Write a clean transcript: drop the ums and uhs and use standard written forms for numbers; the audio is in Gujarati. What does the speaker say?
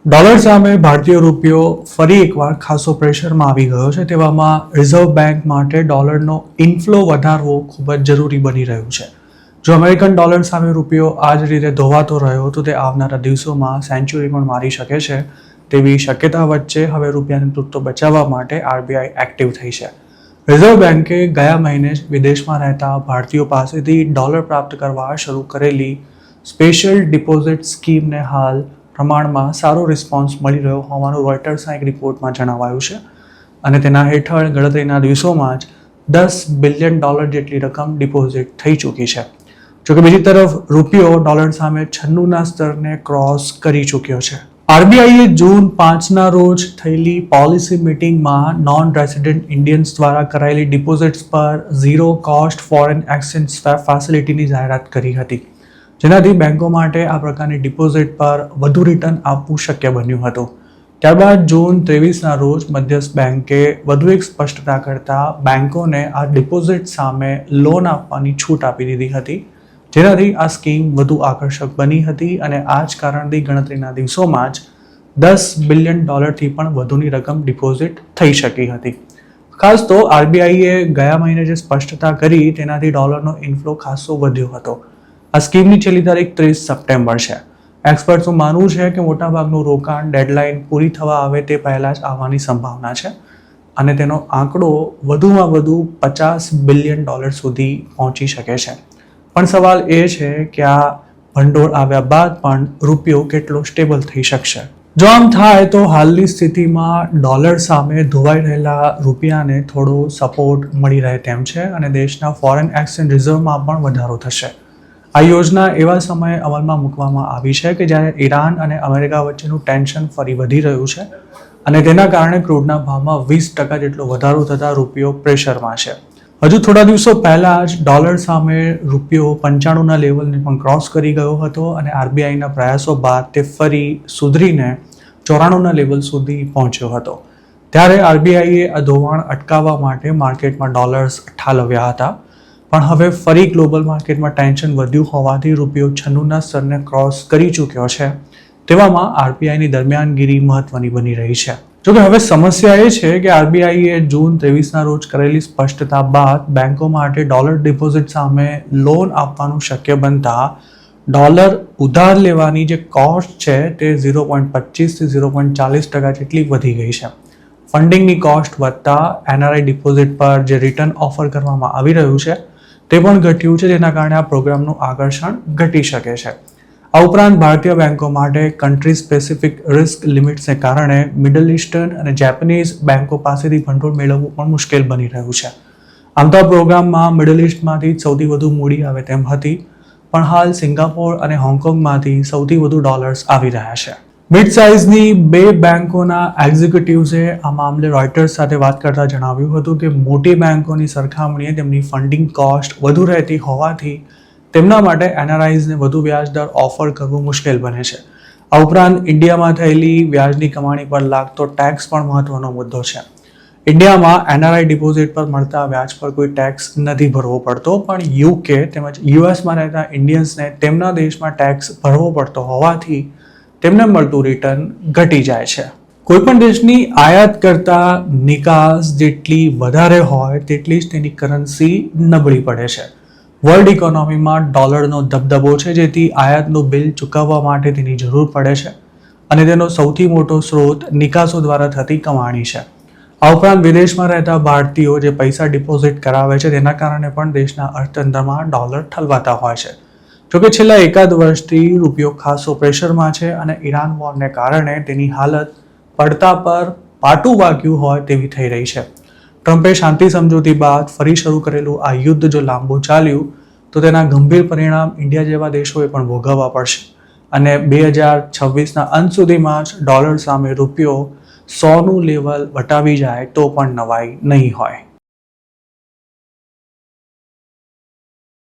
ડોલર સામે ભારતીય રૂપિયો ફરી એકવાર ખાસો પ્રેશરમાં આવી ગયો છે. તેવામાં રિઝર્વ બેંક માટે ડોલરનો ઇનફ્લો વધારવો ખૂબ જ જરૂરી બની રહ્યું છે. જો અમેરિકન ડોલર સામે રૂપિયો આ જ રીતે ધોવાતો રહ્યો તો તે આવનારા દિવસોમાં સેન્ચુરી પણ મારી શકે છે. તેવી શક્યતા વચ્ચે હવે રૂપિયાને તૂટતો બચાવવા માટે આરબીઆઈ એક્ટિવ થઈ છે. રિઝર્વ બેંકે ગયા મહિને જ વિદેશમાં રહેતા ભારતીયો પાસેથી ડોલર પ્રાપ્ત કરવા શરૂ કરેલી સ્પેશિયલ ડિપોઝિટ સ્કીમને હાલ પ્રમાણમાં સારો રિસ્પોન્સ મળી રહ્યો હોવાનું રોયટર્સના એક રિપોર્ટમાં જણાવાયું છે. અને તેના હેઠળ ગણતરીના દિવસોમાં જ $10 બિલિયન જેટલી રકમ ડિપોઝિટ થઈ ચૂકી છે. જોકે બીજી તરફ રૂપિયો ડોલર સામે 96ના સ્તરને ક્રોસ કરી ચૂક્યો છે. આરબીઆઈએ જૂન 5ના રોજ થયેલી પોલિસી મીટિંગમાં નોન રેસિડેન્ટ ઇન્ડિયન્સ દ્વારા કરાયેલી ડિપોઝિટ્સ પર zero cost foreign exchange swap ફેસિલિટીની જાહેરાત કરી હતી, જેનાથી બેંકો માટે આ પ્રકારની ડિપોઝિટ પર વધુ રિટર્ન આપવું શક્ય બન્યું હતું. ત્યારબાદ જૂન 23ના રોજ મધ્યસ્થ બેંકે વધુ એક સ્પષ્ટતા કરતા બેંકોને આ ડિપોઝિટ સામે લોન આપવાની છૂટ આપી દીધી હતી, જેનાથી આ સ્કીમ વધુ આકર્ષક બની હતી અને આ જ કારણથી ગણતરીના દિવસોમાં જ $10 બિલિયન પણ વધુની રકમ ડિપોઝિટ થઈ શકી હતી. ખાસ તો આરબીઆઈએ ગયા મહિને જે સ્પષ્ટતા કરી તેનાથી ડોલરનો ઇનફ્લો ખાસો વધ્યો હતો. આ સ્કીમની છેલ્લી તારીખ 30 સપ્ટેમ્બર છે. એક્સપર્ટ્સનું માનવું છે કે મોટાભાગનું રોકાણ ડેડલાઇન પૂરી થવા આવે તે પહેલાં જ આવવાની સંભાવના છે અને તેનો આંકડો વધુમાં વધુ $50 બિલિયન સુધી પહોંચી શકે છે. પણ સવાલ એ છે કે આ ભંડોળ આવ્યા બાદ પણ રૂપિયો કેટલો સ્ટેબલ થઈ શકશે. જો આમ થાય તો હાલની સ્થિતિમાં ડોલર સામે ધોવાઈ રહેલા રૂપિયાને થોડો સપોર્ટ મળી રહે તેમ છે અને દેશના ફોરેન એક્સચેન્જ રિઝર્વમાં પણ વધારો થશે. આ યોજના એવા સમયે અમલમાં મૂકવામાં આવી છે કે જ્યારે ઈરાન અને અમેરિકા વચ્ચેનું ટેન્શન ફરી વધી રહ્યું છે અને તેના કારણે ક્રૂડના ભાવમાં 20% જેટલો વધારો થતાં રૂપિયો પ્રેશરમાં છે. હજુ થોડા દિવસો પહેલાં જ ડોલર સામે રૂપિયો 95ના લેવલને પણ ક્રોસ કરી ગયો હતો અને આરબીઆઈના પ્રયાસો બાદ તે ફરી સુધરીને 94ના લેવલ સુધી પહોંચ્યો હતો. ત્યારે આરબીઆઈએ આ ધોવાણ અટકાવવા માટે માર્કેટમાં ડોલર્સ ઠાલવ્યા હતા, પણ હવે ફરી ગ્લોબલ માર્કેટમાં ટેન્શન વધ્યું હોવાથી રૂપિયો 96ના સ્તરને ક્રોસ કરી ચૂક્યો છે. તેવામાં આરબીઆઈની દરમિયાનગીરી મહત્વની બની રહી છે. જોકે હવે સમસ્યા એ છે કે આરબીઆઈએ જૂન 23ના રોજ કરેલી સ્પષ્ટતા બાદ બેંકો માટે ડોલર ડિપોઝિટ સામે લોન આપવાનું શક્ય બનતા ડોલર ઉધાર લેવાની જે કોસ્ટ છે તે 0.25 થી 0.40% જેટલી વધી ગઈ છે. ફંડિંગની કોસ્ટ વધતા એનઆરઆઈ ડિપોઝિટ પર જે રિટર્ન ઓફર કરવામાં આવી રહ્યું છે તે પણ ઘટ્યું છે, જેના કારણે આ પ્રોગ્રામનું આકર્ષણ ઘટી શકે છે. આ ઉપરાંત ભારતીય બેંકો માટે કન્ટ્રી સ્પેસિફિક રિસ્ક લિમિટ્સને કારણે મિડલ ઇસ્ટર્ન અને જેપનીઝ બેંકો પાસેથી ભંડોળ મેળવવું પણ મુશ્કેલ બની રહ્યું છે. આમ તો આ પ્રોગ્રામમાં મિડલ ઇસ્ટમાંથી સૌથી વધુ મૂડી આવે તેમ હતી, પણ હાલ સિંગાપોર અને હોંગકોંગમાંથી સૌથી વધુ ડોલર્સ આવી રહ્યા છે. મિડ સાઇઝની બે બેંકોના એક્ઝિક્યુટિવ્સે આ મામલે રોયટર્સ સાથે વાત કરતા જણાવ્યું હતું કે મોટી બેંકોની સરખામણીએ તેમની ફંડિંગ કોસ્ટ વધુ રહેતી હોવાથી તેમના માટે એનઆરઆઈઝને વધુ વ્યાજદર ઓફર કરવું મુશ્કેલ બને છે. આ ઉપરાંત ઇન્ડિયામાં થયેલી વ્યાજની કમાણી પર લાગતો ટેક્સ પણ મહત્વનો મુદ્દો છે. ઇન્ડિયામાં એનઆરઆઈ ડિપોઝિટ પર મળતા વ્યાજ પર કોઈ ટેક્સ નથી ભરવો પડતો, પણ યુકે તેમજ યુએસમાં રહેતા ઇન્ડિયન્સને તેમના દેશમાં ટેક્સ ભરવો પડતો હોવાથી તેમને મળતું રિટર્ન ઘટી જાય છે. કોઈપણ દેશની આયાત કરતા નિકાસ જેટલી વધારે હોય તેટલી જ તેની કરન્સી નબળી પડે છે. વર્લ્ડ ઇકોનોમીમાં ડોલરનો દબદબો છે, જેથી આયાતનું બિલ ચૂકવવા માટે તેની જરૂર પડે છે અને તેનો સૌથી મોટો સ્ત્રોત નિકાસો દ્વારા થતી કમાણી છે. આ ઉપરાંત વિદેશમાં રહેતા ભારતીયો જે પૈસા ડિપોઝિટ કરાવે છે તેના કારણે પણ દેશના અર્થતંત્રમાં ડોલર ઠલવાતા હોય છે. જોકે છેલ્લા એકાદ વર્ષથી રૂપિયો ખાસો પ્રેશરમાં છે અને ઈરાન વોરને કારણે તેની હાલત પડતા પર પાટું વાગ્યું હોય તેવી થઈ રહી છે. ટ્રમ્પે શાંતિ સમજૂતી બાદ ફરી શરૂ કરેલું આ યુદ્ધ જો લાંબુ ચાલ્યું તો તેના ગંભીર પરિણામ ઇન્ડિયા જેવા દેશોએ પણ ભોગવવા પડશે અને 2026ના અંત સુધીમાં જ ડોલર સામે રૂપિયો 100નું લેવલ વટાવી જાય તો પણ નવાઈ નહીં હોય.